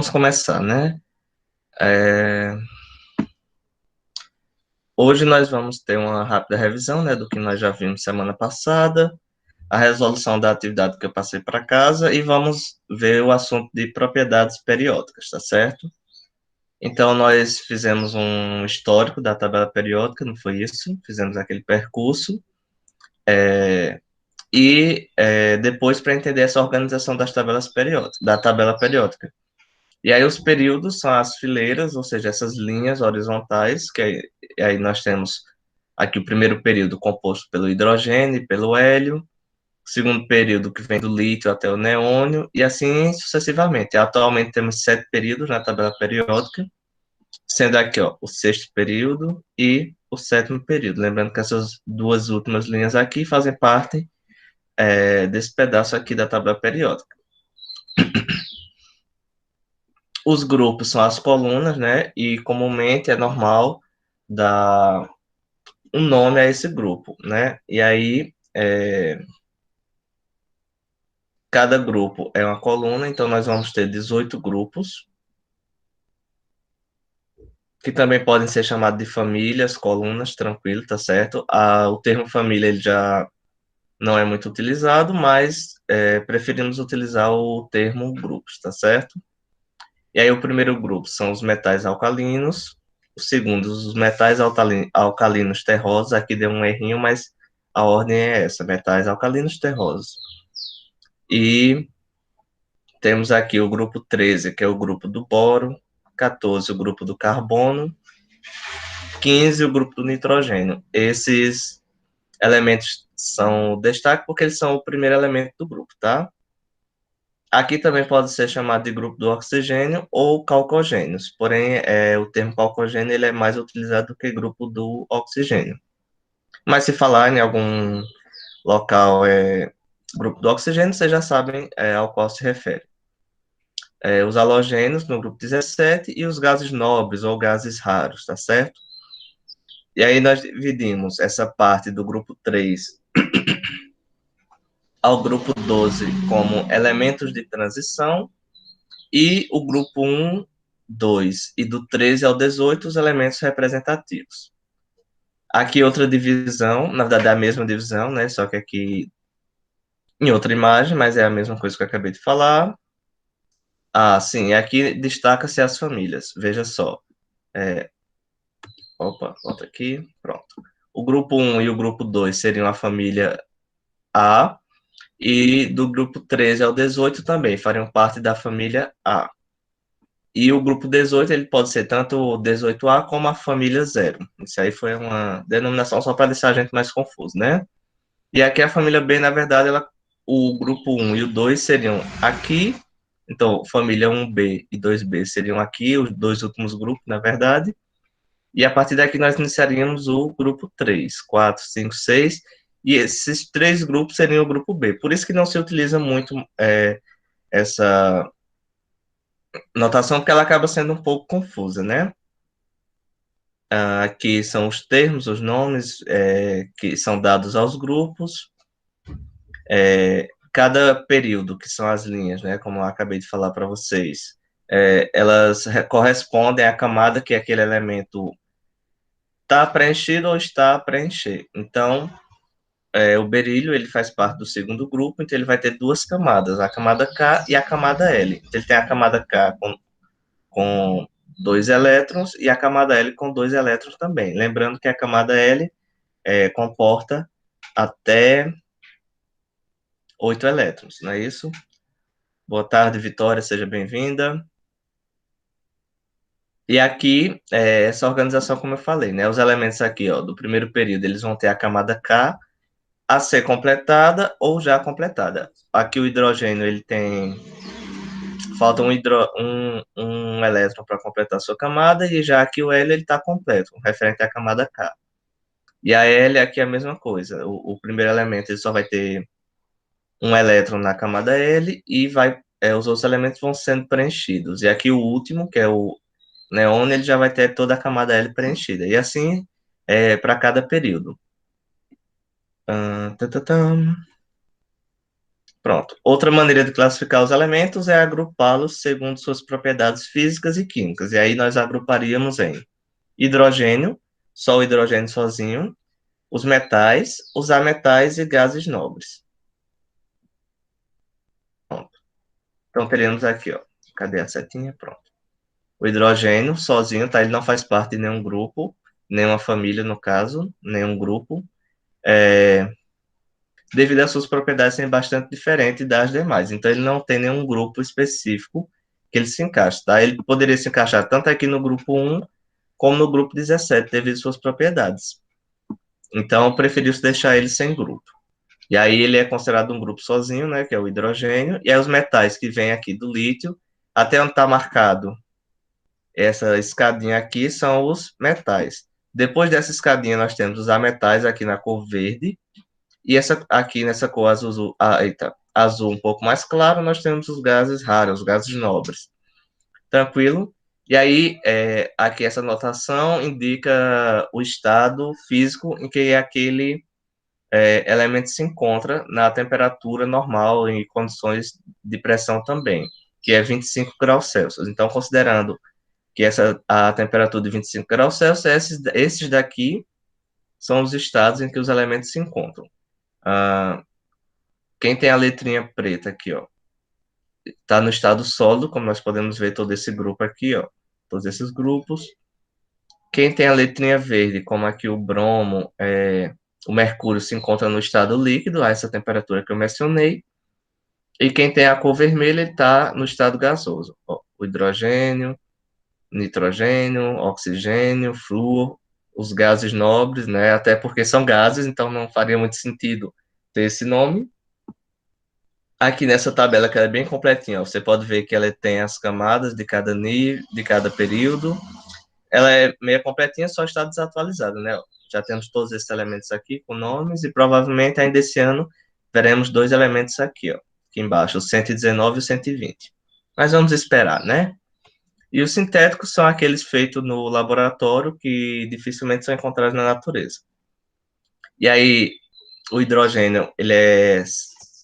Vamos começar, né? É, Hoje nós vamos ter uma rápida revisão, né, do que nós já vimos semana passada, a resolução da atividade que eu passei para casa e vamos ver o assunto de propriedades periódicas, tá certo? Então, nós fizemos um histórico da tabela periódica, não foi isso? Fizemos aquele percurso depois para entender essa organização das tabelas periódicas, da tabela periódica. E aí os períodos são as fileiras, ou seja, essas linhas horizontais, aí nós temos aqui o primeiro período composto pelo hidrogênio e pelo hélio, o segundo período que vem do lítio até o neônio, e assim sucessivamente. Atualmente temos 7 períodos na tabela periódica, sendo aqui ó, o sexto período e o sétimo período. Lembrando que essas duas últimas linhas aqui fazem parte desse pedaço aqui da tabela periódica. Os grupos são as colunas, né? E comumente é normal dar um nome a esse grupo, né? E aí, cada grupo é uma coluna, então nós vamos ter 18 grupos, que também podem ser chamados de famílias, colunas, tranquilo, tá certo? O termo família ele já não é muito utilizado, mas preferimos utilizar o termo grupos, tá certo? E aí o primeiro grupo são os metais alcalinos, o segundo, os metais alcalinos terrosos, aqui deu um errinho, mas a ordem é essa, metais alcalinos terrosos. E temos aqui o grupo 13, que é o grupo do boro, 14, o grupo do carbono, 15, o grupo do nitrogênio. Esses elementos são destaque porque eles são o primeiro elemento do grupo, tá? Aqui também pode ser chamado de grupo do oxigênio ou calcogênios, porém o termo calcogênio ele é mais utilizado do que grupo do oxigênio. Mas se falar em algum local grupo do oxigênio, vocês já sabem ao qual se refere. Os halogênios no grupo 17 e os gases nobres ou gases raros, tá certo? E aí nós dividimos essa parte do grupo 3 ao grupo 12 como elementos de transição e o grupo 1, 2 e do 13 ao 18 os elementos representativos. Aqui outra divisão, na verdade é a mesma divisão, né? Só que aqui em outra imagem, mas é a mesma coisa que eu acabei de falar. Ah, sim, aqui destaca-se as famílias. Veja só. É, Opa, volta aqui. Pronto. O grupo 1 e o grupo 2 seriam a família A, e do grupo 13 ao 18 também fariam parte da família A. E o grupo 18 ele pode ser tanto o 18A como a família zero. Isso aí foi uma denominação só para deixar a gente mais confuso, né? E aqui a família B, na verdade, o grupo 1 e o 2 seriam aqui. Então, família 1B e 2B seriam aqui, os dois últimos grupos, na verdade. E a partir daqui nós iniciaríamos o grupo 3, 4, 5, 6, e esses três grupos seriam o grupo B. Por isso que não se utiliza muito essa notação, porque ela acaba sendo um pouco confusa, né? Aqui são os termos, os nomes que são dados aos grupos. Cada período, que são as linhas, né? Como eu acabei de falar para vocês, elas correspondem à camada que aquele elemento está preenchido ou está a preencher. Então, o berílio ele faz parte do segundo grupo, então ele vai ter duas camadas, a camada K e a camada L. Então, ele tem a camada K com dois elétrons e a camada L com dois elétrons também. Lembrando que a camada L comporta até 8 elétrons, não é isso? Boa tarde, Vitória, seja bem-vinda. E aqui, essa organização, como eu falei, né? Os elementos aqui, ó, do primeiro período, eles vão ter a camada K a ser completada ou já completada. Aqui o hidrogênio, ele tem... Falta um elétron para completar a sua camada, e já aqui o L, ele está completo, referente à camada K. E a L aqui é a mesma coisa. O primeiro elemento, ele só vai ter um elétron na camada L e os outros elementos vão sendo preenchidos. E aqui o último, que é o neônio, ele já vai ter toda a camada L preenchida. E assim para cada período. Tatatã. Pronto. Outra maneira de classificar os elementos é agrupá-los segundo suas propriedades físicas e químicas. E aí nós agruparíamos em hidrogênio, só o hidrogênio sozinho, os metais, os ametais e gases nobres. Pronto. Então teríamos aqui, ó. Cadê a setinha? Pronto. O hidrogênio sozinho, tá? Ele não faz parte de nenhum grupo, nenhuma família, no caso, nenhum grupo. Devido às suas propriedades serem bastante diferentes das demais. Então, ele não tem nenhum grupo específico que ele se encaixe, tá? Ele poderia se encaixar tanto aqui no grupo 1 como no grupo 17, devido às suas propriedades. Então, eu preferi deixar ele sem grupo. E aí ele é considerado um grupo sozinho, né, que é o hidrogênio, e aí os metais que vêm aqui do lítio, até onde está marcado essa escadinha aqui, são os metais. Depois dessa escadinha, nós temos os ametais aqui na cor verde, e essa aqui nessa cor azul, azul um pouco mais claro, nós temos os gases raros, os gases nobres. Tranquilo? E aí, aqui essa notação indica o estado físico em que aquele elemento se encontra na temperatura normal e condições de pressão também, que é 25 graus Celsius. Então, considerando que a temperatura de 25 graus Celsius, esses daqui são os estados em que os elementos se encontram. Quem tem a letrinha preta aqui, ó, está no estado sólido, como nós podemos ver todo esse grupo aqui, ó, todos esses grupos. Quem tem a letrinha verde, como aqui o bromo, o mercúrio se encontra no estado líquido, a essa temperatura que eu mencionei. E quem tem a cor vermelha está no estado gasoso. Ó, o hidrogênio, nitrogênio, oxigênio, flúor, os gases nobres, né? Até porque são gases, então não faria muito sentido ter esse nome. Aqui nessa tabela, que ela é bem completinha, ó, você pode ver que ela tem as camadas de cada nível, de cada período. Ela é meio completinha, só está desatualizada, né? Já temos todos esses elementos aqui com nomes e provavelmente ainda esse ano veremos dois elementos aqui, ó, aqui embaixo, o 119 e o 120. Mas vamos esperar, né? E os sintéticos são aqueles feitos no laboratório que dificilmente são encontrados na natureza. E aí, o hidrogênio,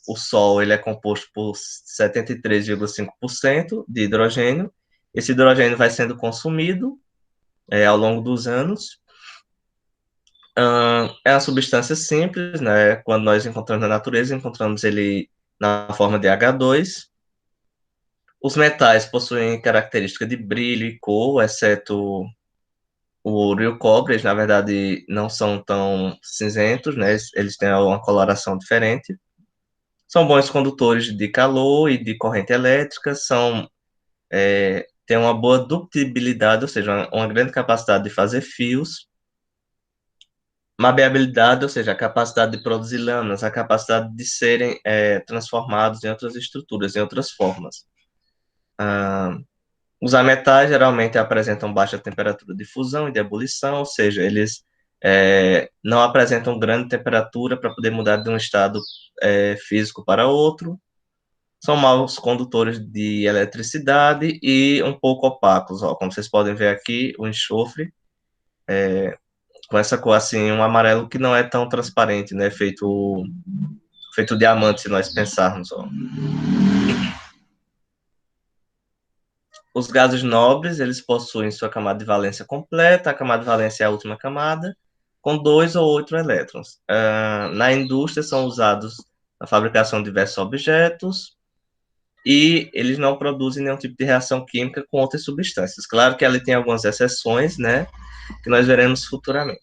o Sol, ele é composto por 73,5% de hidrogênio. Esse hidrogênio vai sendo consumido ao longo dos anos. É uma substância simples, né? Quando nós encontramos na natureza, encontramos ele na forma de H2. Os metais possuem característica de brilho e cor, exceto o ouro e o cobre. Eles, na verdade, não são tão cinzentos, né? Eles têm uma coloração diferente. São bons condutores de calor e de corrente elétrica, têm uma boa ductibilidade, ou seja, uma grande capacidade de fazer fios, maleabilidade, ou seja, a capacidade de produzir lâminas, a capacidade de serem transformados em outras estruturas, em outras formas. Os ametais geralmente apresentam baixa temperatura de fusão e de ebulição, ou seja, eles não apresentam grande temperatura para poder mudar de um estado físico para outro. São maus condutores de eletricidade e um pouco opacos, ó, como vocês podem ver aqui, o enxofre, com essa cor assim, um amarelo que não é tão transparente, né, feito diamante, se nós pensarmos, ó. Os gases nobres, eles possuem sua camada de valência completa, a camada de valência é a última camada, com 2 ou 8 elétrons. Na indústria são usados na fabricação de diversos objetos, e eles não produzem nenhum tipo de reação química com outras substâncias. Claro que ela tem algumas exceções, né, que nós veremos futuramente.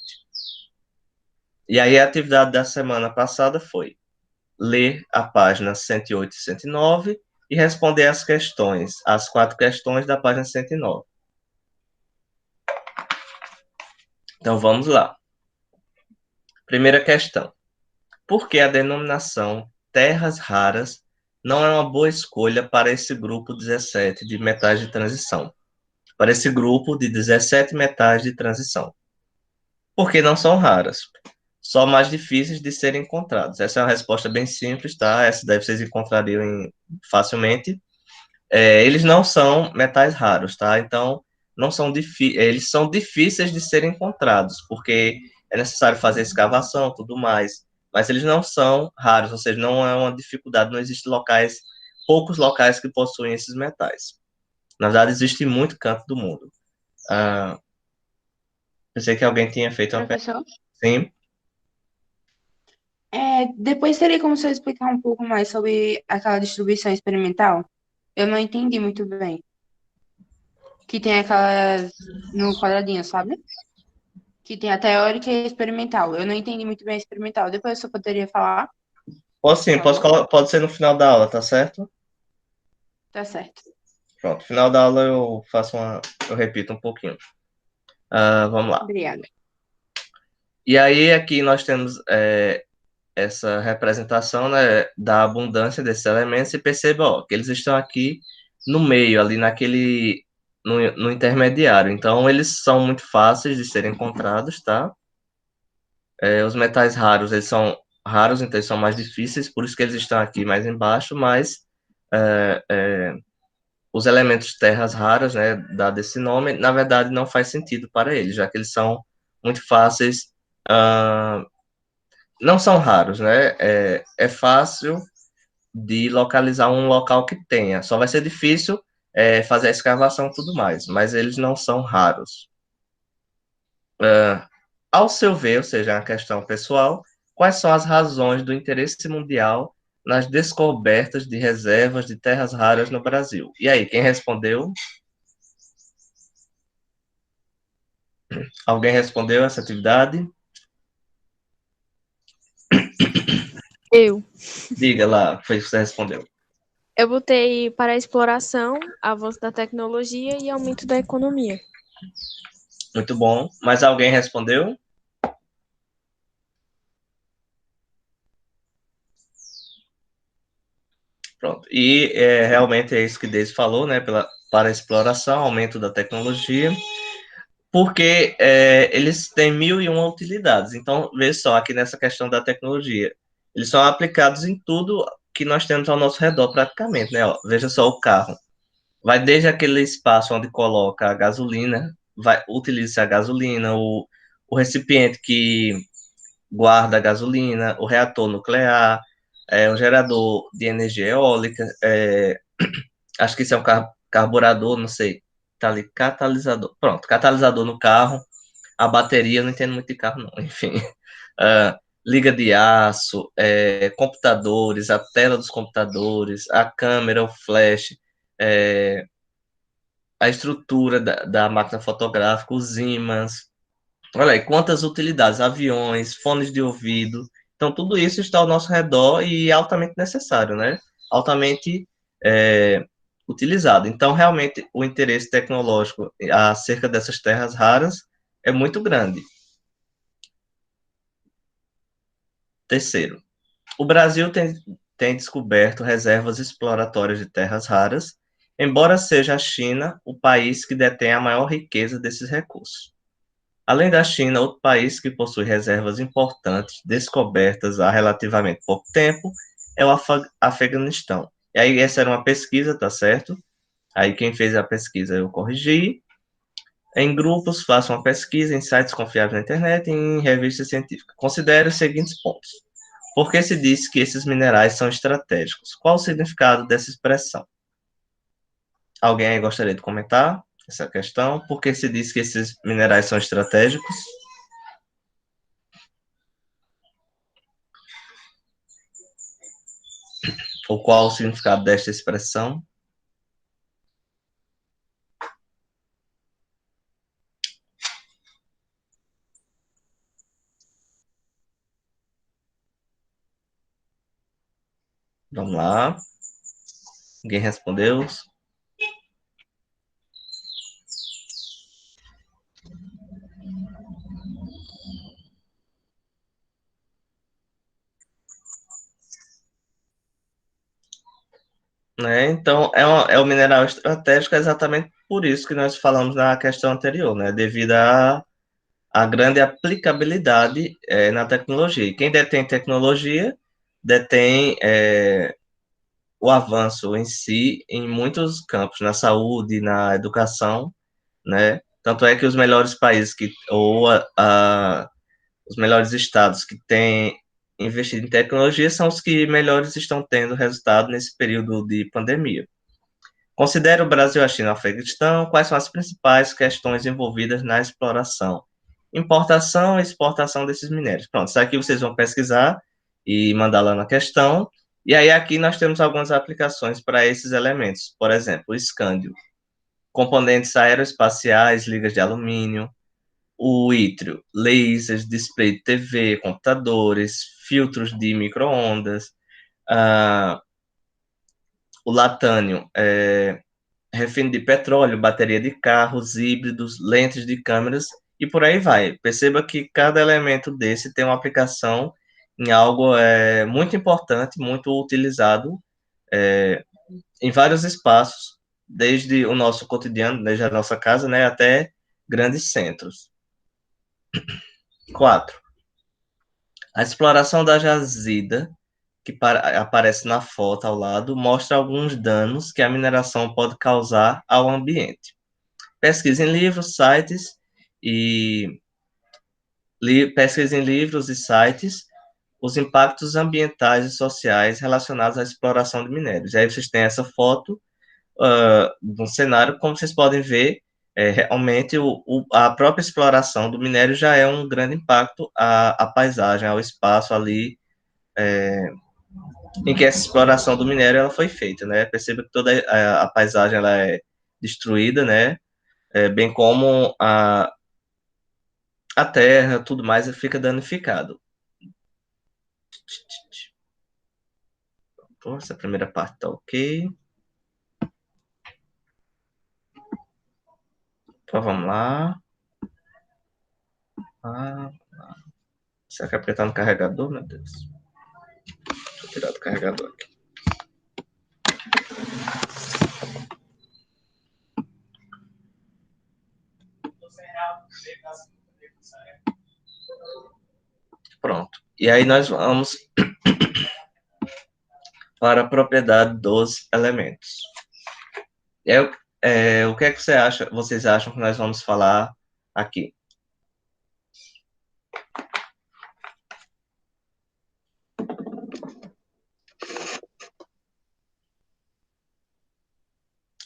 E aí a atividade da semana passada foi ler a página 108 e 109 e responder as 4 questões da página 109. Então vamos lá. Primeira questão. Por que a denominação terras raras não é uma boa escolha para esse grupo 17 de metais de transição? Para esse grupo de 17 metais de transição. Porque não são raras, só mais difíceis de serem encontrados. Essa é uma resposta bem simples, tá? Essa daí vocês encontrariam facilmente. Eles não são metais raros, tá? Então, não são eles são difíceis de serem encontrados, porque é necessário fazer escavação, tudo mais. mas eles não são raros, ou seja, não é uma dificuldade, não existe locais, poucos locais que possuem esses metais. Na verdade, existe em muito canto do mundo. Ah, pensei que alguém tinha feito uma pergunta. Professor, Sim, depois seria como se eu explicar um pouco mais sobre aquela distribuição experimental? Eu não entendi muito bem. Que tem aquelas no quadradinho, sabe? Que tem a teórica e a experimental. Eu não entendi muito bem a experimental. Depois você poderia falar, posso por sim, favor? pode ser no final da aula, tá certo? Tá certo. Pronto, no final da aula eu repito um pouquinho. Vamos lá. Obrigada. E aí aqui nós temos essa representação, né, da abundância desses elementos e perceba, ó, que eles estão aqui no meio, ali no intermediário. Então eles são muito fáceis de serem encontrados, tá? Os metais raros, eles são raros, então eles são mais difíceis, por isso que eles estão aqui mais embaixo, mas é, é, os elementos terras raras, né, dado esse nome, na verdade não faz sentido para eles, já que eles são muito fáceis, ah, não são raros, né? É fácil de localizar um local que tenha. Só vai ser difícil fazer a escavação e tudo mais, mas eles não são raros. Ao seu ver, ou seja, é uma questão pessoal, quais são as razões do interesse mundial nas descobertas de reservas de terras raras no Brasil? E aí, quem respondeu? Alguém respondeu essa atividade? Eu. Diga lá, foi o que você respondeu. Eu botei para a exploração, avanço da tecnologia e aumento da economia. Muito bom. Mas alguém respondeu? Pronto. E realmente é isso que Deise falou, né? Para a exploração, aumento da tecnologia, porque eles têm mil e uma utilidades. Então, veja só, aqui nessa questão da tecnologia, eles são aplicados em tudo que nós temos ao nosso redor, praticamente, né? Ó, veja só o carro. Vai desde aquele espaço onde coloca a gasolina, utiliza a gasolina, o recipiente que guarda a gasolina, o reator nuclear, o gerador de energia eólica, acho que isso é um carburador, não sei, tá ali, catalisador. Pronto, catalisador no carro, a bateria, eu não entendo muito de carro, não, enfim. Liga de aço, computadores, a tela dos computadores, a câmera, o flash, é, a estrutura da máquina fotográfica, os ímãs. Olha aí, quantas utilidades, aviões, fones de ouvido. Então, tudo isso está ao nosso redor e é altamente necessário, né? Altamente utilizado. Então, realmente, o interesse tecnológico acerca dessas terras raras é muito grande. Terceiro, o Brasil tem descoberto reservas exploratórias de terras raras, embora seja a China o país que detém a maior riqueza desses recursos. Além da China, outro país que possui reservas importantes descobertas há relativamente pouco tempo é o Afeganistão. E aí, essa era uma pesquisa, tá certo? Aí, quem fez a pesquisa eu corrigi. Em grupos, façam uma pesquisa em sites confiáveis na internet e em revistas científicas. Considere os seguintes pontos. Por que se diz que esses minerais são estratégicos? Qual o significado dessa expressão? Alguém aí gostaria de comentar essa questão? Por que se diz que esses minerais são estratégicos? Ou qual o significado desta expressão? Vamos lá. Ninguém respondeu? Né? Então, é um mineral estratégico exatamente por isso que nós falamos na questão anterior, né? Devido à grande aplicabilidade na tecnologia. E quem detém tecnologia detém o avanço em si em muitos campos, na saúde, na educação, né? Tanto é que os melhores países os melhores estados que têm investido em tecnologia são os que melhores estão tendo resultado nesse período de pandemia. Considera o Brasil, a China e o Afeganistão. Quais são as principais questões envolvidas na exploração? Importação e exportação desses minérios. Pronto, isso aqui vocês vão pesquisar e mandar lá na questão. E aí aqui nós temos algumas aplicações para esses elementos. Por exemplo, o escândio, componentes aeroespaciais, ligas de alumínio, o ítrio, lasers, display de TV, computadores, filtros de micro-ondas, o latânio, refino de petróleo, bateria de carros, híbridos, lentes de câmeras e por aí vai. Perceba que cada elemento desse tem uma aplicação em algo muito importante, muito utilizado em vários espaços, desde o nosso cotidiano, desde a nossa casa, né, até grandes centros. 4. A exploração da jazida, que aparece na foto ao lado, mostra alguns danos que a mineração pode causar ao ambiente. Pesquise em livros, sites e pesquise em livros e sites os impactos ambientais e sociais relacionados à exploração de minérios. E aí vocês têm essa foto de um cenário, como vocês podem ver, realmente a própria exploração do minério já é um grande impacto à paisagem, ao espaço ali em que essa exploração do minério ela foi feita, né? Perceba que toda a paisagem ela é destruída, né? Bem como a terra, tudo mais fica danificado. Essa primeira parte tá ok. Então vamos lá. Será que é porque tá no carregador, meu Deus? Deixa eu tirar do carregador aqui. Pronto. E aí nós vamos para a propriedade dos elementos. O que é que vocês acham que nós vamos falar aqui?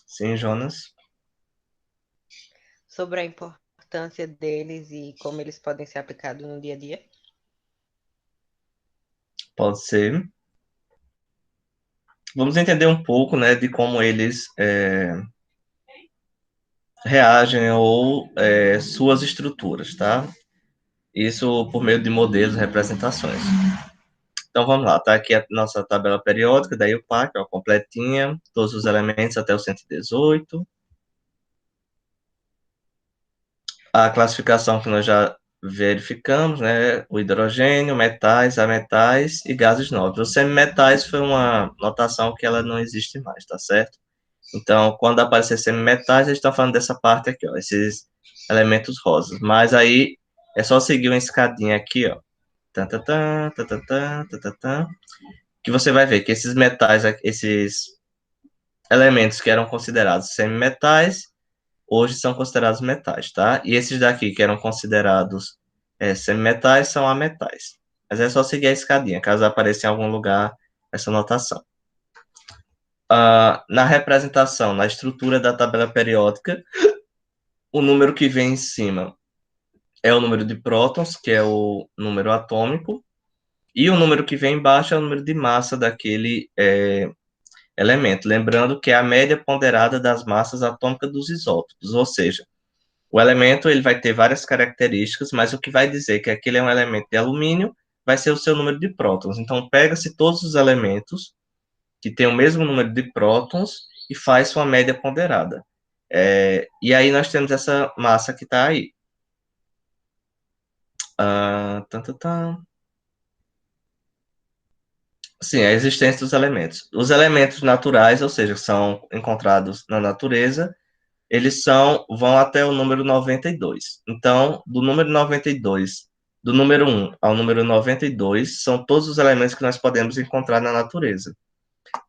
Sim, Jonas? Sobre a importância deles e como eles podem ser aplicados no dia a dia? Pode ser. Vamos entender um pouco, né, de como eles reagem ou suas estruturas, tá? Isso por meio de modelos e representações. Então vamos lá, tá aqui a nossa tabela periódica da IUPAC, ó, completinha, todos os elementos até o 118. A classificação que nós já verificamos, né, o hidrogênio, metais, ametais e gases nobres. Os semimetais foi uma notação que ela não existe mais, tá certo? Então, quando aparecer semimetais, a gente está falando dessa parte aqui, ó, esses elementos rosas. Mas aí é só seguir uma escadinha aqui, ó, que você vai ver que esses metais, esses elementos que eram considerados semimetais, hoje são considerados metais, tá? E esses daqui que eram considerados semimetais são ametais. Mas é só seguir a escadinha, caso apareça em algum lugar essa notação. Na representação, na estrutura da tabela periódica, o número que vem em cima é o número de prótons, que é o número atômico, e o número que vem embaixo é o número de massa daquele elemento. Lembrando que é a média ponderada das massas atômicas dos isótopos, ou seja, o elemento ele vai ter várias características, mas o que vai dizer que aquele é um elemento de alumínio vai ser o seu número de prótons. Então, pega-se todos os elementos que têm o mesmo número de prótons e faz uma média ponderada. E aí nós temos essa massa que está aí. Sim, a existência dos elementos. Os elementos naturais, ou seja, são encontrados na natureza, eles vão até o número 92. Então, do número 92, do número 1 ao número 92, são todos os elementos que nós podemos encontrar na natureza.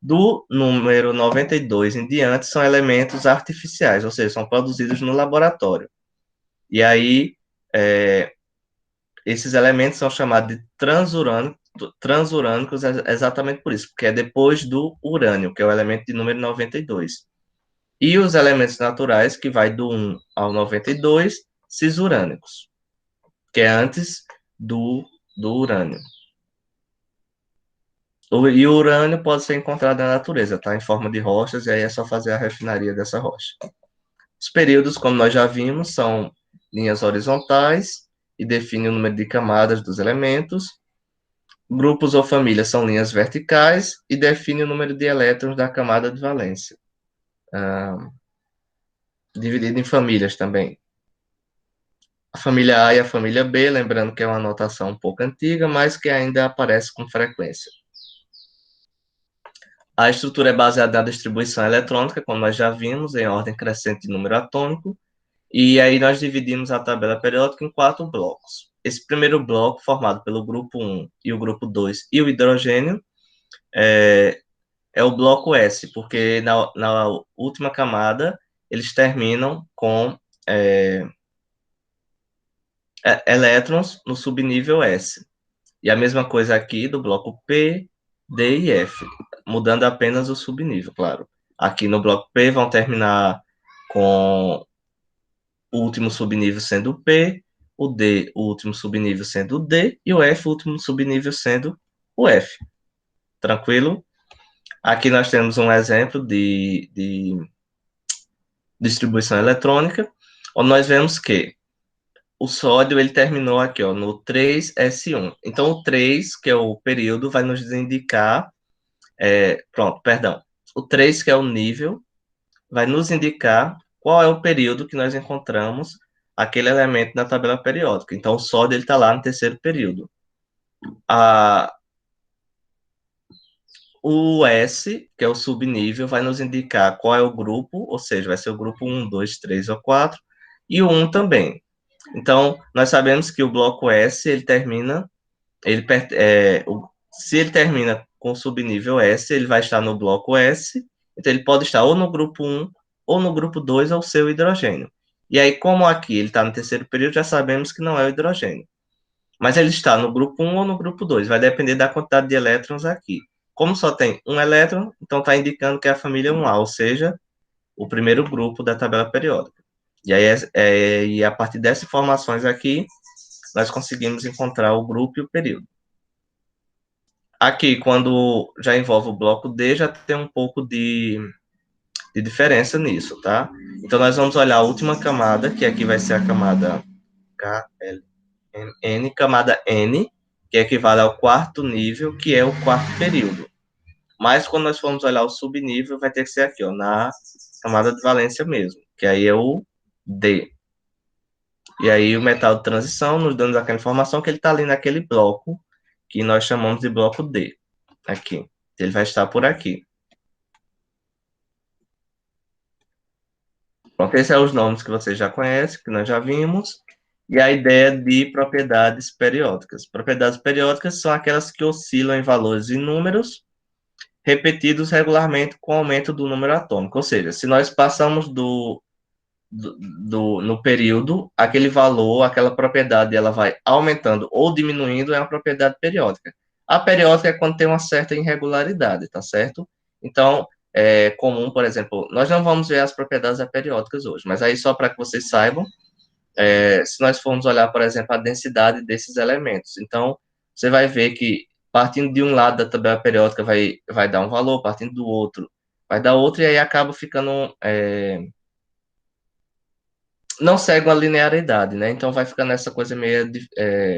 Do número 92 em diante, são elementos artificiais, ou seja, são produzidos no laboratório. E aí, esses elementos são chamados de transurânicos, transurânicos exatamente por isso, porque é depois do urânio, que é o elemento de número 92. E os elementos naturais, que vai do 1 ao 92, cisurânicos, que é antes do urânio. E o urânio pode ser encontrado na natureza, tá? Em forma de rochas, e aí é só fazer a refinaria dessa rocha. Os períodos, como nós já vimos, são linhas horizontais e definem o número de camadas dos elementos. Grupos ou famílias são linhas verticais e definem o número de elétrons da camada de valência. Dividido em famílias também. A família A e a família B, lembrando que é uma notação um pouco antiga, mas que ainda aparece com frequência. A estrutura é baseada na distribuição eletrônica, como nós já vimos, em ordem crescente de número atômico, e aí nós dividimos a tabela periódica em 4 blocos. Esse primeiro bloco, formado pelo grupo 1 e o grupo 2 e o hidrogênio, é o bloco S, porque na última camada eles terminam com elétrons no subnível S. E a mesma coisa aqui do bloco P, D e F, mudando apenas o subnível, claro. Aqui no bloco P vão terminar com o último subnível sendo o P, o D, o último subnível sendo o D, e o F, o último subnível sendo o F. Tranquilo? Aqui nós temos um exemplo de distribuição eletrônica, onde nós vemos que o sódio ele terminou aqui ó, no 3S1. Então, o 3, que é o período, vai nos indicar... O 3, que é o nível, vai nos indicar qual é o período que nós encontramos aquele elemento na tabela periódica. Então, o sódio está lá no terceiro período. O S, que é o subnível, vai nos indicar qual é o grupo, ou seja, vai ser o grupo 1, 2, 3 ou 4, e o 1 também. Então, nós sabemos que o bloco S, ele termina, se ele termina com o subnível S, ele vai estar no bloco S, então ele pode estar ou no grupo 1, ou no grupo 2, ou seu hidrogênio. E aí, como aqui ele está no terceiro período, já sabemos que não é o hidrogênio. Mas ele está no grupo 1 ou no grupo 2, vai depender da quantidade de elétrons aqui. Como só tem um elétron, então está indicando que é a família 1A, ou seja, o primeiro grupo da tabela periódica. E aí, e a partir dessas informações aqui, nós conseguimos encontrar o grupo e o período. Aqui, quando já envolve o bloco D, já tem um pouco de diferença nisso, tá? Então, nós vamos olhar a última camada, que aqui vai ser a camada KLN, camada N, que equivale ao quarto nível, que é o quarto período. Mas, quando nós formos olhar o subnível, vai ter que ser aqui, ó, na camada de valência mesmo, que aí é o D. E aí, o metal de transição nos dando aquela informação que ele está ali naquele bloco, que nós chamamos de bloco D, aqui. Ele vai estar por aqui. Pronto, esses são os nomes que vocês já conhecem, que nós já vimos. E a ideia de propriedades periódicas. Propriedades periódicas são aquelas que oscilam em valores e números, repetidos regularmente com o aumento do número atômico. Ou seja, se nós passamos no período, aquele valor, aquela propriedade, ela vai aumentando ou diminuindo, é uma propriedade periódica. A periódica é quando tem uma certa irregularidade, tá certo? Então, é comum, por exemplo, nós não vamos ver as propriedades aperiódicas hoje, mas aí só para que vocês saibam, se nós formos olhar, por exemplo, a densidade desses elementos, então, você vai ver que partindo de um lado da tabela periódica vai dar um valor, partindo do outro vai dar outro, e aí acaba ficando... não segue uma linearidade, né? Então vai ficando essa coisa meio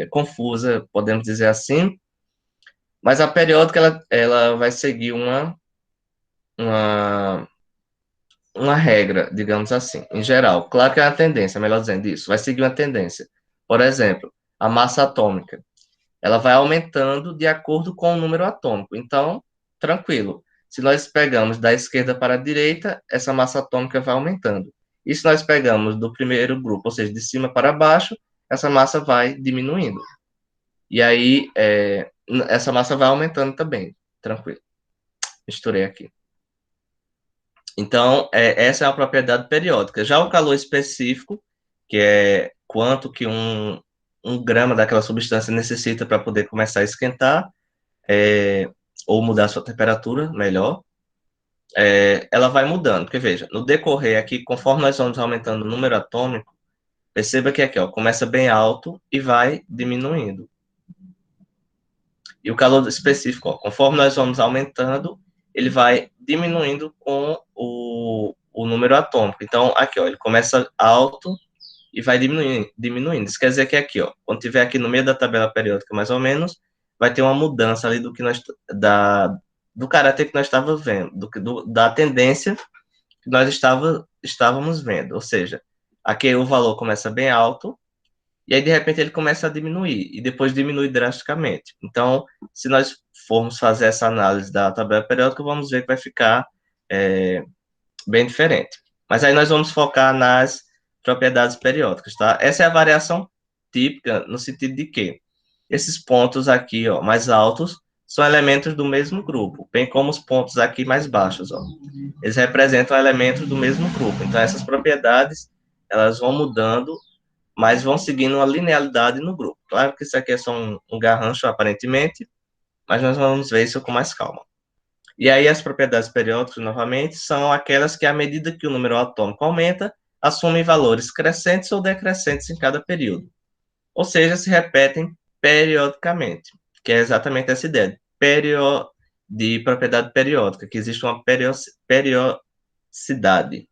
confusa, podemos dizer assim. Mas a periódica ela vai seguir uma regra, digamos assim, em geral. Claro que é uma tendência, melhor dizendo isso, vai seguir uma tendência. Por exemplo, a massa atômica, ela vai aumentando de acordo com o número atômico. Então, tranquilo. Se nós pegamos da esquerda para a direita, essa massa atômica vai aumentando. E se nós pegamos do primeiro grupo, ou seja, de cima para baixo, essa massa vai diminuindo. E aí, essa massa vai aumentando também. Tranquilo. Misturei aqui. Então, essa é a propriedade periódica. Já o calor específico, que é quanto que um grama daquela substância necessita para poder começar a esquentar, ou mudar sua temperatura, melhor, ela vai mudando. Porque, veja, no decorrer aqui, conforme nós vamos aumentando o número atômico, perceba que aqui, ó, começa bem alto e vai diminuindo. E o calor específico, ó, conforme nós vamos aumentando, ele vai diminuindo com o número atômico. Então, aqui, ó, ele começa alto e vai diminuindo. Isso quer dizer que aqui, ó, quando tiver aqui no meio da tabela periódica, mais ou menos, vai ter uma mudança ali do que do caráter que nós estávamos vendo, da tendência que nós estávamos vendo. Ou seja, aqui o valor começa bem alto, e aí de repente ele começa a diminuir, e depois diminui drasticamente. Então, se nós formos fazer essa análise da tabela periódica, vamos ver que vai ficar bem diferente. Mas aí nós vamos focar nas propriedades periódicas, tá? Essa é a variação típica, no sentido de que esses pontos aqui, ó, mais altos, são elementos do mesmo grupo, bem como os pontos aqui mais baixos, ó. Eles representam elementos do mesmo grupo. Então, essas propriedades, elas vão mudando, mas vão seguindo uma linearidade no grupo. Claro que isso aqui é só um garrancho, aparentemente, mas nós vamos ver isso com mais calma. E aí, as propriedades periódicas, novamente, são aquelas que, à medida que o número atômico aumenta, assumem valores crescentes ou decrescentes em cada período. Ou seja, se repetem periodicamente, que é exatamente essa ideia de propriedade periódica, que existe uma periodicidade.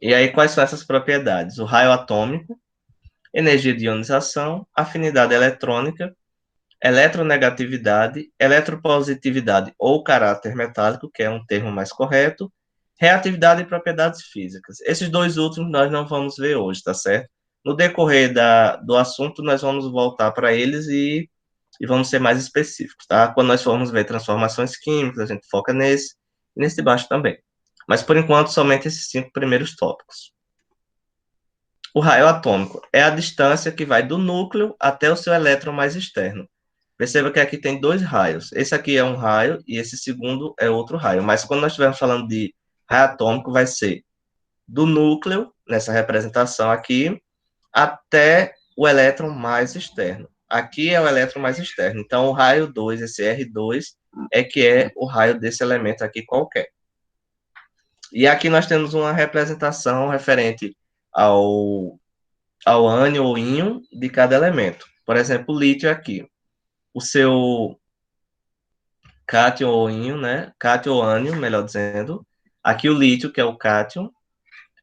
E aí, quais são essas propriedades? O raio atômico, energia de ionização, afinidade eletrônica, eletronegatividade, eletropositividade ou caráter metálico, que é um termo mais correto, reatividade e propriedades físicas. Esses dois últimos nós não vamos ver hoje, tá certo? No decorrer do assunto, nós vamos voltar para eles e vamos ser mais específicos, tá? Quando nós formos ver transformações químicas, a gente foca nesse e nesse de baixo também. Mas, por enquanto, somente esses 5 primeiros tópicos. O raio atômico é a distância que vai do núcleo até o seu elétron mais externo. Perceba que aqui tem 2 raios. Esse aqui é um raio e esse segundo é outro raio. Mas quando nós estivermos falando de raio atômico, vai ser do núcleo, nessa representação aqui, até o elétron mais externo. Aqui é o elétron mais externo. Então, o raio 2, esse R2, é que é o raio desse elemento aqui qualquer. E aqui nós temos uma representação referente ao ânion ou íon de cada elemento. Por exemplo, o lítio aqui. O seu cátion ou íon, né? Cátion ou ânion, melhor dizendo. Aqui o lítio, que é o cátion,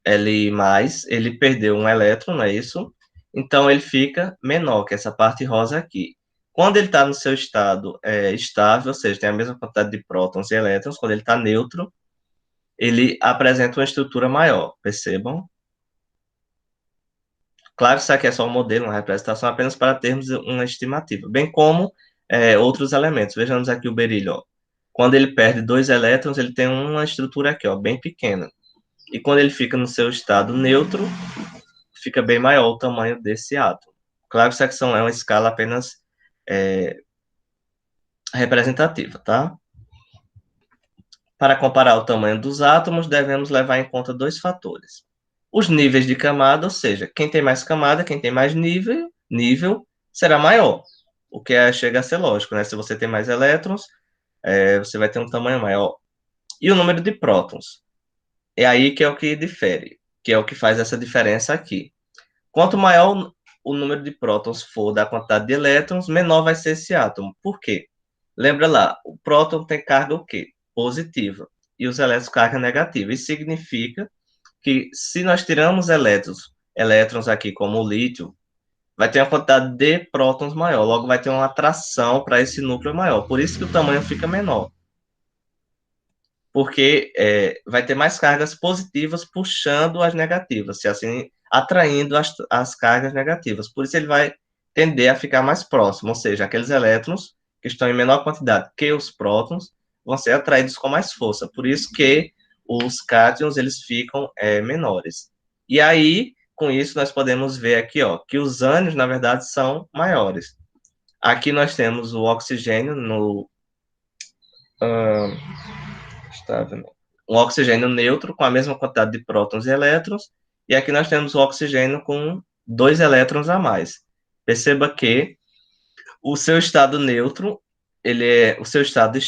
ele perdeu um elétron, não é isso? Então, ele fica menor, que essa parte rosa aqui. Quando ele está no seu estado estável, ou seja, tem a mesma quantidade de prótons e elétrons, quando ele está neutro, ele apresenta uma estrutura maior, percebam? Claro, isso aqui é só um modelo, uma representação, apenas para termos uma estimativa, bem como outros elementos. Vejamos aqui o berílio, ó. Quando ele perde 2 elétrons, ele tem uma estrutura aqui, ó, bem pequena. E quando ele fica no seu estado neutro, fica bem maior o tamanho desse átomo. Claro que isso aqui é uma escala apenas representativa, tá? Para comparar o tamanho dos átomos, devemos levar em conta 2 fatores. Os níveis de camada, ou seja, quem tem mais camada, quem tem mais nível será maior. O que chega a ser lógico, né? Se você tem mais elétrons, você vai ter um tamanho maior. E o número de prótons. É aí que é o que difere, que é o que faz essa diferença aqui. Quanto maior o número de prótons for da quantidade de elétrons, menor vai ser esse átomo. Por quê? Lembra lá, o próton tem carga o quê? Positiva. E os elétrons carga negativa. Isso significa que se nós tiramos elétrons aqui, como o lítio, vai ter uma quantidade de prótons maior. Logo, vai ter uma atração para esse núcleo maior. Por isso que o tamanho fica menor. Porque vai ter mais cargas positivas puxando as negativas, se assim, atraindo as cargas negativas. Por isso ele vai tender a ficar mais próximo, ou seja, aqueles elétrons que estão em menor quantidade que os prótons vão ser atraídos com mais força. Por isso que os cátions, eles ficam menores. E aí, com isso, nós podemos ver aqui, ó, que os ânions, na verdade, são maiores. Aqui nós temos o oxigênio um oxigênio neutro com a mesma quantidade de prótons e elétrons, e aqui nós temos o oxigênio com 2 elétrons a mais. Perceba que o seu estado neutro, o seu estado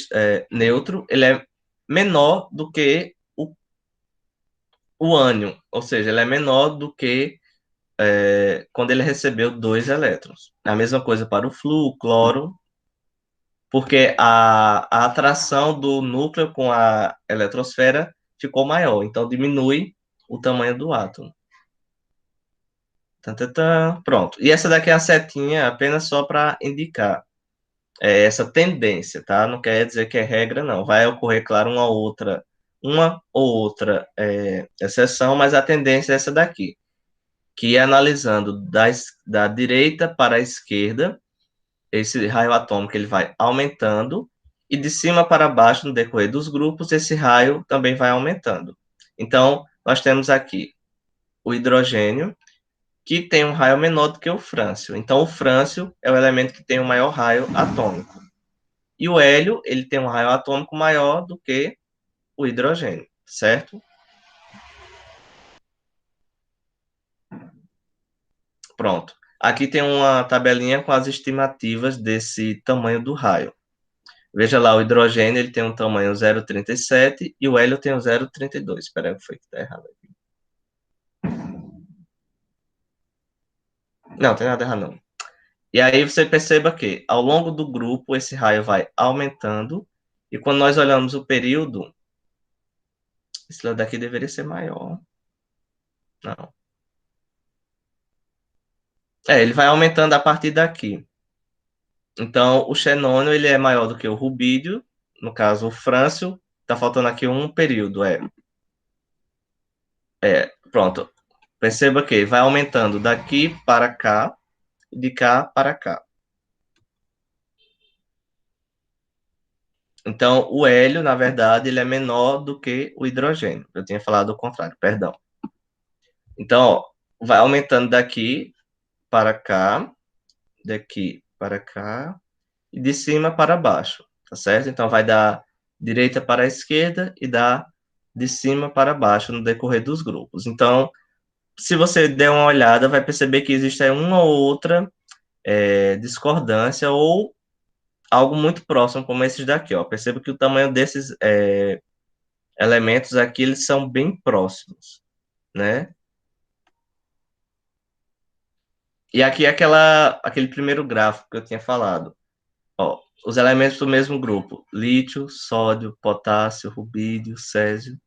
neutro, ele é menor do que o ânion, ou seja, ele é menor do que quando ele recebeu 2 elétrons. A mesma coisa para o flúor, o cloro, porque a atração do núcleo com a eletrosfera ficou maior, então diminui o tamanho do átomo. Pronto. E essa daqui é a setinha apenas só para indicar essa tendência, tá? Não quer dizer que é regra, não. Vai ocorrer, claro, uma ou outra exceção, mas a tendência é essa daqui, que é analisando da direita para a esquerda, esse raio atômico ele vai aumentando, e de cima para baixo, no decorrer dos grupos, esse raio também vai aumentando. Então, nós temos aqui o hidrogênio, que tem um raio menor do que o frâncio. Então, o frâncio é o elemento que tem o maior raio atômico. E o hélio, ele tem um raio atômico maior do que o hidrogênio, certo? Pronto. Aqui tem uma tabelinha com as estimativas desse tamanho do raio. Veja lá, o hidrogênio ele tem um tamanho 0,37 e o hélio tem um 0,32. Espera aí, que foi que está errado aqui. Não, tem nada errado não. E aí você perceba que, ao longo do grupo, esse raio vai aumentando, e quando nós olhamos o período, esse lado daqui deveria ser maior. Não. Ele vai aumentando a partir daqui. Então, o xenônio ele é maior do que o rubídio, no caso, o frâncio, está faltando aqui um período, pronto. Perceba que vai aumentando daqui para cá, e de cá para cá. Então, o hélio, na verdade, ele é menor do que o hidrogênio. Eu tinha falado o contrário, perdão. Então, ó, vai aumentando daqui para cá, daqui para cá, e de cima para baixo, tá certo? Então, vai da direita para a esquerda e da de cima para baixo no decorrer dos grupos. Então, se você der uma olhada, vai perceber que existe aí uma ou outra discordância ou algo muito próximo, como esses daqui, ó. Perceba que o tamanho desses elementos aqui, eles são bem próximos, né? E aqui é aquele primeiro gráfico que eu tinha falado. Ó, os elementos do mesmo grupo: lítio, sódio, potássio, rubídio, césio,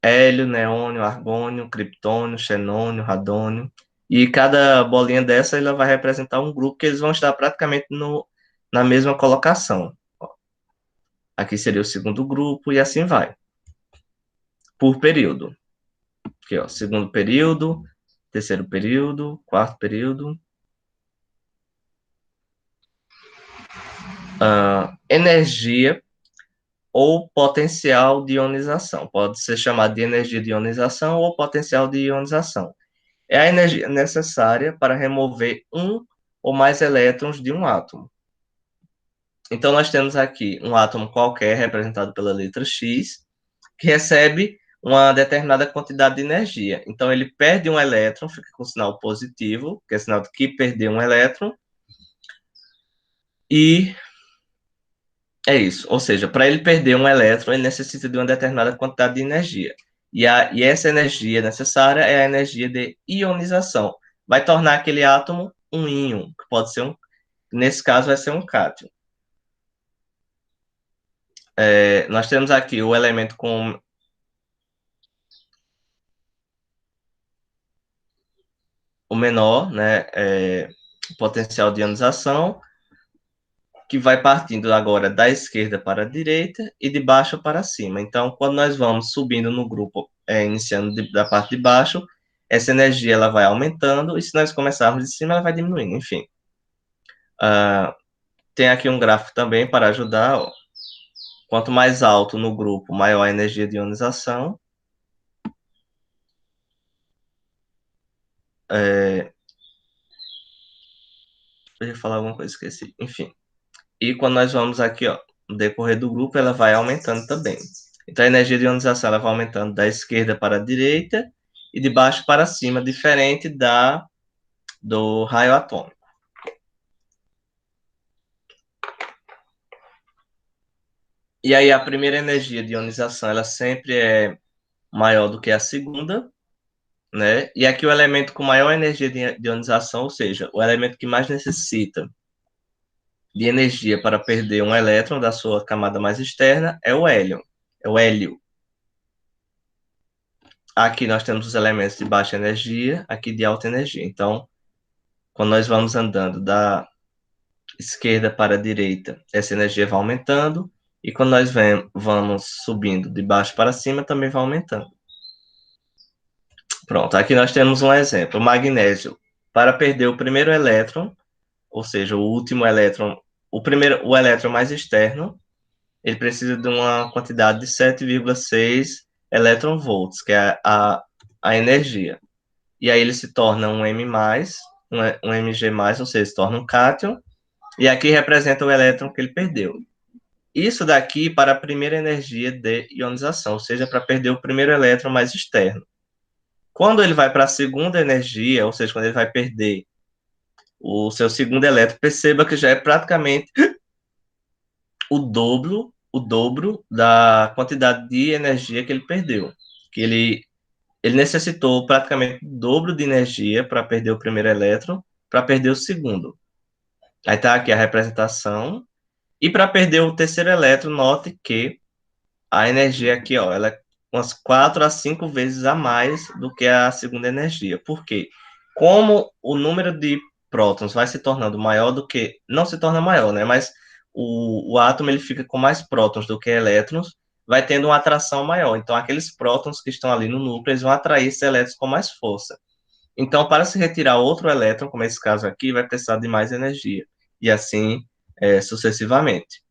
hélio, neônio, argônio, criptônio, xenônio, radônio. E cada bolinha dessa ela vai representar um grupo que eles vão estar praticamente na mesma colocação. Ó, aqui seria o segundo grupo e assim vai. Por período. Aqui, ó, segundo período, terceiro período, quarto período. Energia ou potencial de ionização. Pode ser chamado de energia de ionização ou potencial de ionização. É a energia necessária para remover um ou mais elétrons de um átomo. Então, nós temos aqui um átomo qualquer, representado pela letra X, que recebe uma determinada quantidade de energia. Então, ele perde um elétron, fica com sinal positivo, que é sinal de que perdeu um elétron, e é isso. Ou seja, para ele perder um elétron, ele necessita de uma determinada quantidade de energia. E essa energia necessária é a energia de ionização. Vai tornar aquele átomo um íon, que pode ser nesse caso vai ser um cátion. Nós temos aqui o elemento com o menor, né, potencial de ionização, que vai partindo agora da esquerda para a direita e de baixo para cima. Então, quando nós vamos subindo no grupo, iniciando da parte de baixo, essa energia ela vai aumentando, e se nós começarmos de cima, ela vai diminuindo, enfim. Tem aqui um gráfico também para ajudar, ó. Quanto mais alto no grupo, maior a energia de ionização. Eu ia falar alguma coisa, esqueci. Enfim. E quando nós vamos aqui, ó, no decorrer do grupo, ela vai aumentando também. Então, a energia de ionização ela vai aumentando da esquerda para a direita e de baixo para cima, diferente do raio atômico. E aí a primeira energia de ionização, ela sempre é maior do que a segunda, né? E aqui o elemento com maior energia de ionização, ou seja, o elemento que mais necessita de energia para perder um elétron da sua camada mais externa é o hélio. É o hélio. Aqui nós temos os elementos de baixa energia, aqui de alta energia. Então, quando nós vamos andando da esquerda para a direita, essa energia vai aumentando, e quando nós vamos subindo de baixo para cima, também vai aumentando. Pronto, aqui nós temos um exemplo. O magnésio, para perder o primeiro elétron, ou seja, o último elétron, o elétron mais externo, ele precisa de uma quantidade de 7,6 elétron-volts, que é a energia. E aí ele se torna um M+, um Mg+, ou seja, se torna um cátion, e aqui representa o elétron que ele perdeu. Isso daqui para a primeira energia de ionização, ou seja, para perder o primeiro elétron mais externo. Quando ele vai para a segunda energia, ou seja, quando ele vai perder o seu segundo elétron, perceba que já é praticamente o dobro da quantidade de energia que ele perdeu. Que ele necessitou praticamente o dobro de energia para perder o primeiro elétron, para perder o segundo. Aí está aqui a representação. E para perder o terceiro elétron, note que a energia aqui, ó, ela é umas 4 a 5 vezes a mais do que a segunda energia. Por quê? Como o número de prótons vai se tornando maior do que... Não se torna maior, né? Mas o átomo ele fica com mais prótons do que elétrons, vai tendo uma atração maior. Então, aqueles prótons que estão ali no núcleo, eles vão atrair esses elétrons com mais força. Então, para se retirar outro elétron, como esse caso aqui, vai precisar de mais energia. E assim, sucessivamente.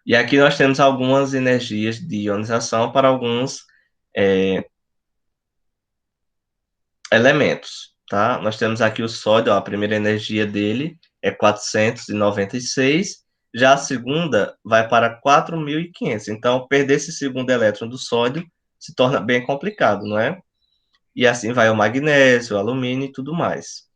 E aqui nós temos algumas energias de ionização para alguns elementos, tá? Nós temos aqui o sódio, ó, a primeira energia dele é 496, já a segunda vai para 4.500. Então, perder esse segundo elétron do sódio se torna bem complicado, não é? E assim vai o magnésio, o alumínio e tudo mais.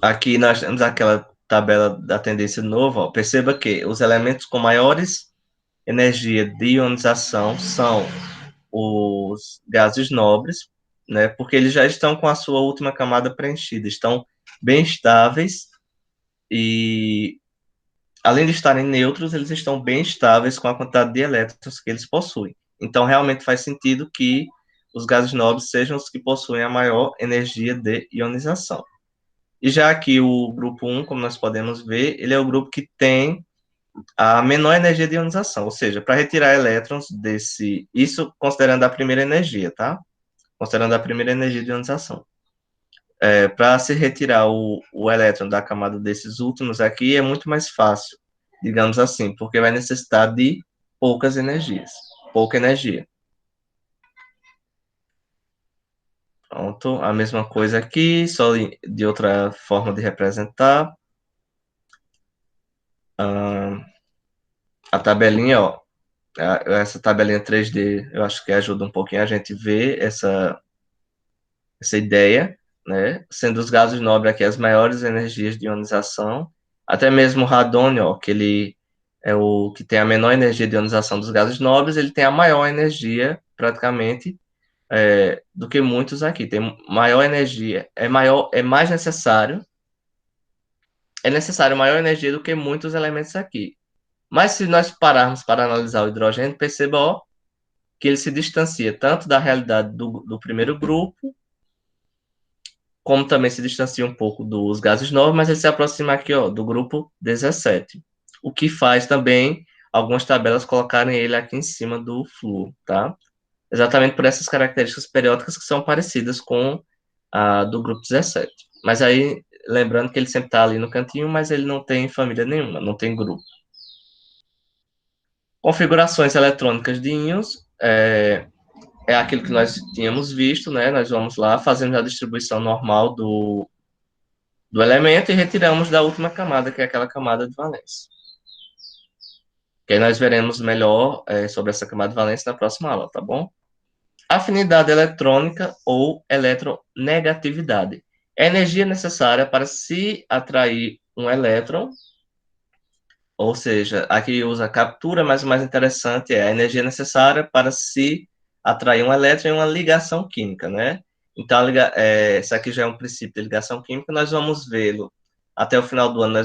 Aqui nós temos aquela tabela da tendência nova, ó. Perceba que os elementos com maiores energia de ionização são os gases nobres, né? Porque eles já estão com a sua última camada preenchida, estão bem estáveis e, além de estarem neutros, eles estão bem estáveis com a quantidade de elétrons que eles possuem. Então, realmente faz sentido que os gases nobres sejam os que possuem a maior energia de ionização. E já aqui o grupo 1, como nós podemos ver, ele é o grupo que tem a menor energia de ionização, ou seja, para retirar elétrons desse... Isso considerando a primeira energia, tá? Considerando a primeira energia de ionização. Para se retirar o elétron da camada desses últimos aqui é muito mais fácil, digamos assim, porque vai necessitar de poucas energias, pouca energia. Pronto, a mesma coisa aqui, só de outra forma de representar. A tabelinha, ó, essa tabelinha 3D, eu acho que ajuda um pouquinho a gente ver essa ideia, né? Sendo os gases nobres aqui as maiores energias de ionização, até mesmo o radônio, ó, que ele é o que tem a menor energia de ionização dos gases nobres, ele tem a maior energia, praticamente, do que muitos aqui. Tem maior energia, é necessário maior energia do que muitos elementos aqui. Mas se nós pararmos para analisar o hidrogênio, perceba, ó, que ele se distancia tanto da realidade do primeiro grupo, como também se distancia um pouco dos gases nobres, mas ele se aproxima aqui, ó, do grupo 17. O que faz também algumas tabelas colocarem ele aqui em cima do flúor, tá? Exatamente por essas características periódicas que são parecidas com a do grupo 17. Mas aí, lembrando que ele sempre está ali no cantinho, mas ele não tem família nenhuma, não tem grupo. Configurações eletrônicas de íons é aquilo que nós tínhamos visto, né? Nós vamos lá, fazemos a distribuição normal do elemento e retiramos da última camada, que é aquela camada de valência. Que aí nós veremos melhor sobre essa camada de valência na próxima aula, tá bom? Afinidade eletrônica ou eletronegatividade. É a energia necessária para se atrair um elétron Ou seja, aqui usa captura, mas o mais interessante é a energia necessária para se atrair um elétron em uma ligação química, né? Então, esse aqui já é um princípio de ligação química, nós vamos vê-lo até o final do ano,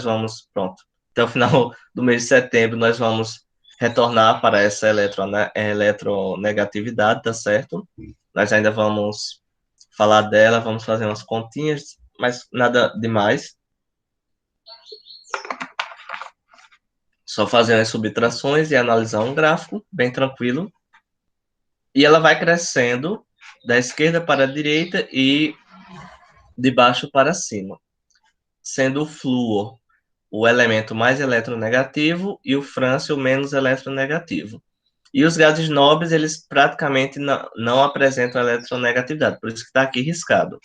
pronto, até o final do mês de setembro, nós vamos retornar para essa eletronegatividade, tá certo? Nós ainda vamos falar dela, vamos fazer umas continhas, mas nada demais. Só fazer as subtrações e analisar um gráfico, bem tranquilo. E ela vai crescendo da esquerda para a direita e de baixo para cima, sendo o flúor o elemento mais eletronegativo e o frâncio o menos eletronegativo. E os gases nobres, eles praticamente não apresentam eletronegatividade, por isso que está aqui riscado.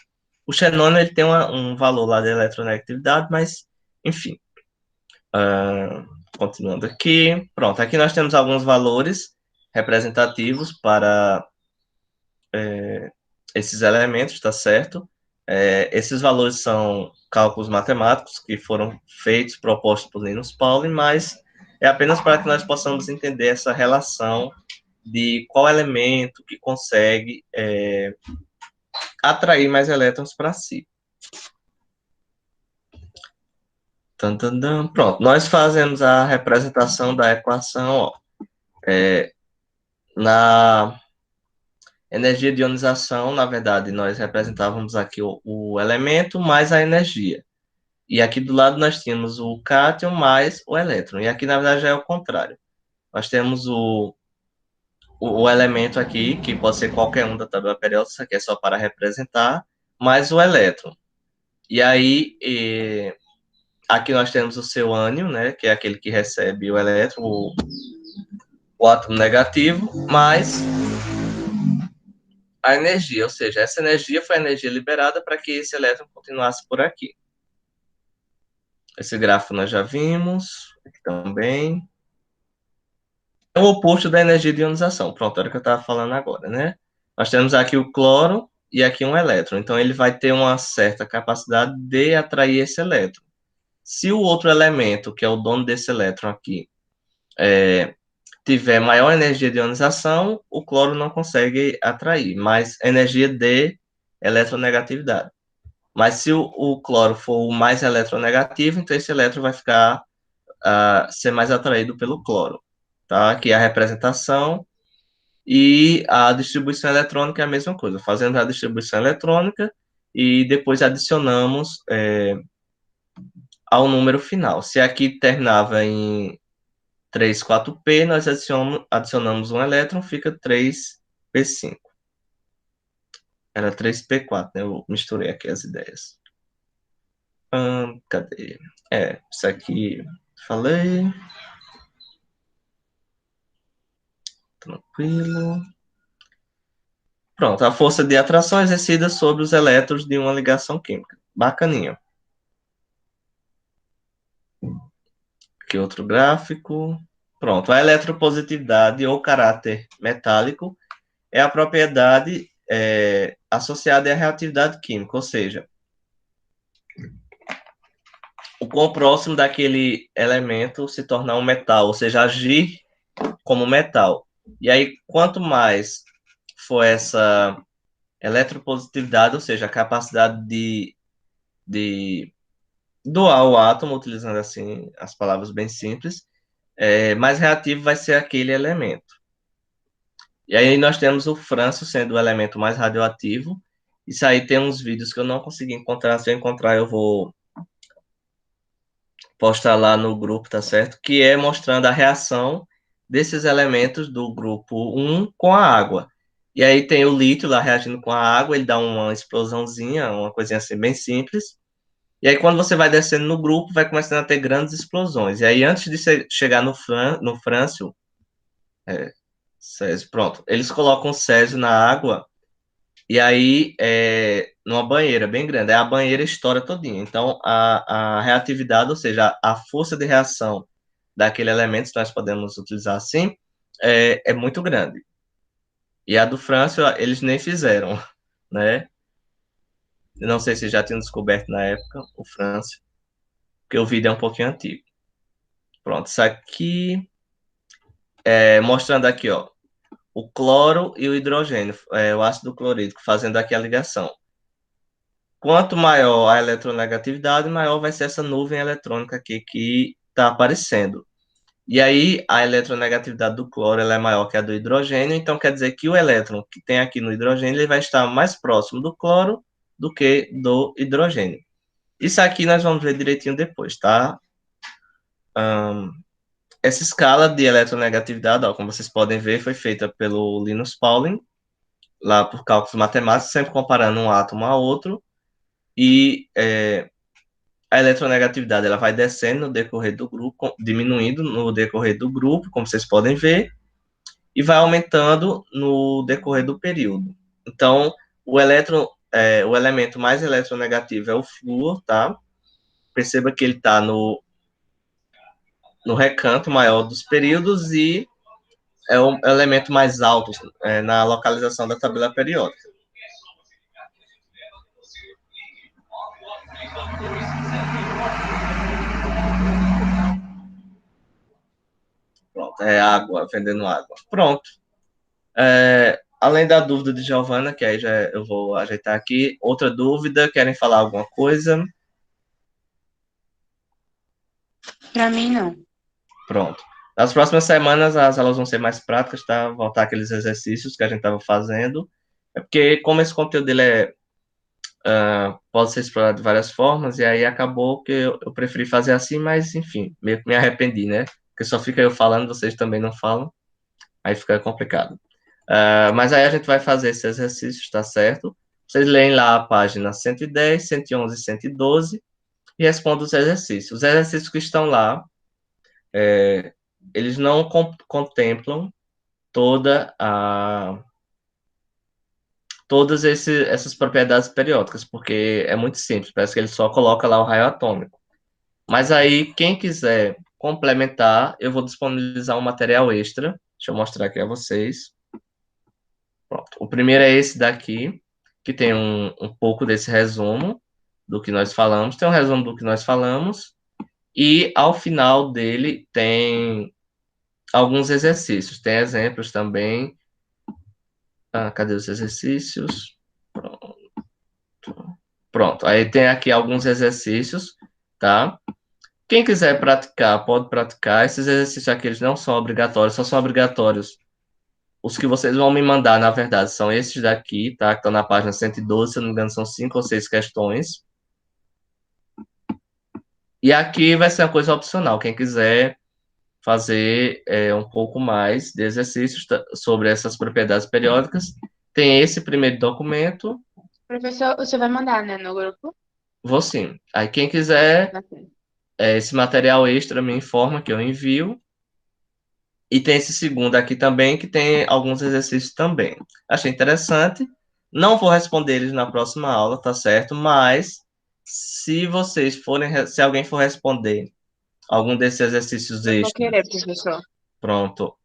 O xenônio ele tem um valor lá de eletronegatividade, mas, enfim. Continuando aqui. Pronto, aqui nós temos alguns valores representativos para esses elementos, tá certo? Esses valores são cálculos matemáticos que foram feitos, propostos por Linus Pauling, mas é apenas para que nós possamos entender essa relação de qual elemento que consegue atrair mais elétrons para si. Pronto, nós fazemos a representação da equação na energia de ionização. Na verdade, nós representávamos aqui o elemento mais a energia. E aqui do lado nós tínhamos o cátion mais o elétron. E aqui, na verdade, já é o contrário. Nós temos o elemento aqui, que pode ser qualquer um da tabela periódica, isso aqui é só para representar, mais o elétron. E aí, aqui nós temos o seu ânion, né, que é aquele que recebe o elétron, o átomo negativo, mais a energia, ou seja, essa energia foi a energia liberada para que esse elétron continuasse por aqui. Esse gráfico nós já vimos, aqui também. É o oposto da energia de ionização. Pronto, era o que eu estava falando agora, né? Nós temos aqui o cloro e aqui um elétron. Então, ele vai ter uma certa capacidade de atrair esse elétron. Se o outro elemento, que é o dono desse elétron aqui, tiver maior energia de ionização, o cloro não consegue atrair, mais energia de eletronegatividade. Mas se o cloro for o mais eletronegativo, então esse elétron vai ficar ser mais atraído pelo cloro. Tá? Aqui é a representação e a distribuição eletrônica é a mesma coisa. Fazemos a distribuição eletrônica e depois adicionamos ao número final. Se aqui terminava em 3, 4p, nós adicionamos um elétron, fica 3p5. Era 3p4, né? Eu misturei aqui as ideias. Cadê? Isso aqui falei. Tranquilo. Pronto, a força de atração exercida sobre os elétrons de uma ligação química. Bacaninho. Aqui outro gráfico. Pronto, a eletropositividade ou caráter metálico é a propriedade associada à reatividade química, ou seja, o quão próximo daquele elemento se tornar um metal, ou seja, agir como metal. E aí, quanto mais for essa eletropositividade, ou seja, a capacidade de doar o átomo, utilizando assim as palavras bem simples, mais reativo vai ser aquele elemento. E aí nós temos o frâncio sendo o elemento mais radioativo. Isso aí tem uns vídeos que eu não consegui encontrar. Se eu encontrar, eu vou postar lá no grupo, tá certo? Que é mostrando a reação desses elementos do grupo 1 com a água. E aí tem o lítio lá reagindo com a água, ele dá uma explosãozinha, uma coisinha assim bem simples. E aí quando você vai descendo no grupo, vai começando a ter grandes explosões. E aí antes de chegar no frâncio, Césio, pronto, eles colocam o Césio na água e aí numa banheira bem grande. Aí a banheira estoura todinha. Então a reatividade, ou seja, a força de reação daquele elemento, se nós podemos utilizar assim, é muito grande. E a do Frâncio, eles nem fizeram, né? Não sei se já tinham descoberto na época o Frâncio, porque o vídeo é um pouquinho antigo. Pronto, isso aqui mostrando aqui, ó, o cloro e o hidrogênio, o ácido clorídrico, fazendo aqui a ligação. Quanto maior a eletronegatividade, maior vai ser essa nuvem eletrônica aqui que está aparecendo. E aí, a eletronegatividade do cloro ela é maior que a do hidrogênio, então quer dizer que o elétron que tem aqui no hidrogênio ele vai estar mais próximo do cloro do que do hidrogênio. Isso aqui nós vamos ver direitinho depois, tá? Essa escala de eletronegatividade, ó, como vocês podem ver, foi feita pelo Linus Pauling, lá por cálculos matemáticos, sempre comparando um átomo a outro, e a eletronegatividade ela vai descendo no decorrer do grupo, diminuindo no decorrer do grupo, como vocês podem ver, e vai aumentando no decorrer do período. Então, o elemento mais eletronegativo é o flúor, tá? Perceba que ele está no recanto maior dos períodos e é o elemento mais alto na localização da tabela periódica. Pronto, é água, vendendo água. Pronto. Além da dúvida de Giovana, que aí já eu vou ajeitar aqui. Outra dúvida, querem falar alguma coisa? Pra mim, não. Pronto. Nas próximas semanas as aulas vão ser mais práticas, tá? Voltar aqueles exercícios que a gente estava fazendo. É porque como esse conteúdo dele pode ser explorado de várias formas, e aí acabou que eu preferi fazer assim, mas enfim, meio que me arrependi, né? Porque só fica eu falando, vocês também não falam, aí fica complicado. Mas aí a gente vai fazer esses exercícios, tá certo? Vocês leem lá a página 110, 111 e 112 e respondem os exercícios. Os exercícios que estão lá, eles não contemplam todas essas propriedades periódicas, porque é muito simples, parece que ele só coloca lá o raio atômico. Mas aí, quem quiser complementar, eu vou disponibilizar um material extra. Deixa eu mostrar aqui a vocês. Pronto. O primeiro é esse daqui, que tem um pouco desse resumo do que nós falamos. Tem um resumo do que nós falamos. E ao final dele tem alguns exercícios. Tem exemplos também. Cadê os exercícios? Pronto. Aí tem aqui alguns exercícios, tá? Quem quiser praticar, pode praticar. Esses exercícios aqui, eles não são obrigatórios, só são obrigatórios. Os que vocês vão me mandar, na verdade, são esses daqui, tá? Que estão na página 112, se eu não me engano, são 5 ou 6 questões. E aqui vai ser uma coisa opcional. Quem quiser fazer um pouco mais de exercícios sobre essas propriedades periódicas, tem esse primeiro documento. Professor, você vai mandar, né, no grupo? Vou sim. Aí quem quiser esse material extra me informa que eu envio. E tem esse segundo aqui também, que tem alguns exercícios também. Achei interessante. Não vou responder eles na próxima aula, tá certo? Mas se alguém for responder algum desses exercícios Eu vou extras, querer, professor. pronto.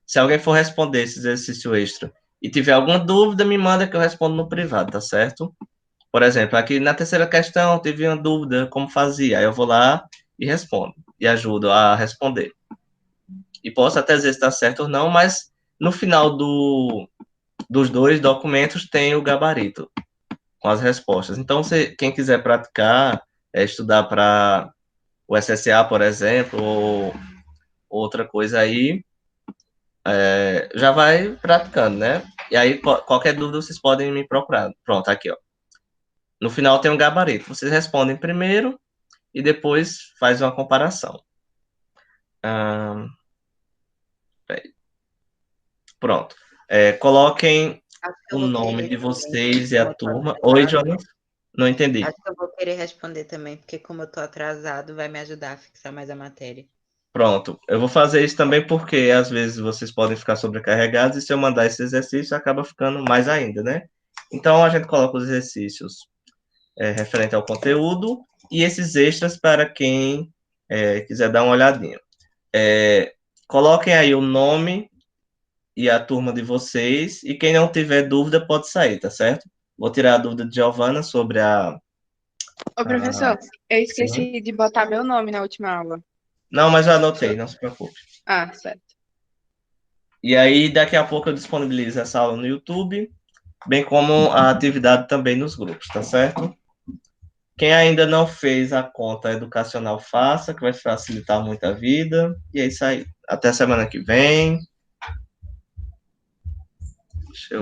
Se alguém for responder esse exercício extra e tiver alguma dúvida, me manda que eu respondo no privado, tá certo? Por exemplo, aqui na terceira questão, tive uma dúvida como fazia. Aí eu vou lá e respondo, e ajudo a responder. E posso até dizer se está certo ou não, mas no final dos dois documentos tem o gabarito com as respostas. Então, quem quiser praticar, estudar para o SSA, por exemplo, ou outra coisa aí, já vai praticando, né? E aí, qualquer dúvida, vocês podem me procurar. Pronto, aqui, ó. No final tem um gabarito. Vocês respondem primeiro e depois faz uma comparação. Pronto. Coloquem o nome de vocês e a turma. Oi, Jonas. Não entendi. Acho que eu vou querer responder também, porque como eu tô atrasado, vai me ajudar a fixar mais a matéria. Pronto. Eu vou fazer isso também porque às vezes vocês podem ficar sobrecarregados e se eu mandar esse exercício acaba ficando mais ainda, né? Então a gente coloca os exercícios referente ao conteúdo e esses extras para quem quiser dar uma olhadinha. Coloquem aí o nome e a turma de vocês, e quem não tiver dúvida pode sair, tá certo? Vou tirar a dúvida de Giovana sobre Ô, professor, eu esqueci de botar meu nome na última aula. Não, mas eu anotei, não se preocupe. Ah, certo. E aí, daqui a pouco eu disponibilizo essa aula no YouTube, bem como a atividade também nos grupos, tá certo? Quem ainda não fez a conta educacional, faça, que vai facilitar muito a vida. E é isso aí. Até semana que vem. Deixa eu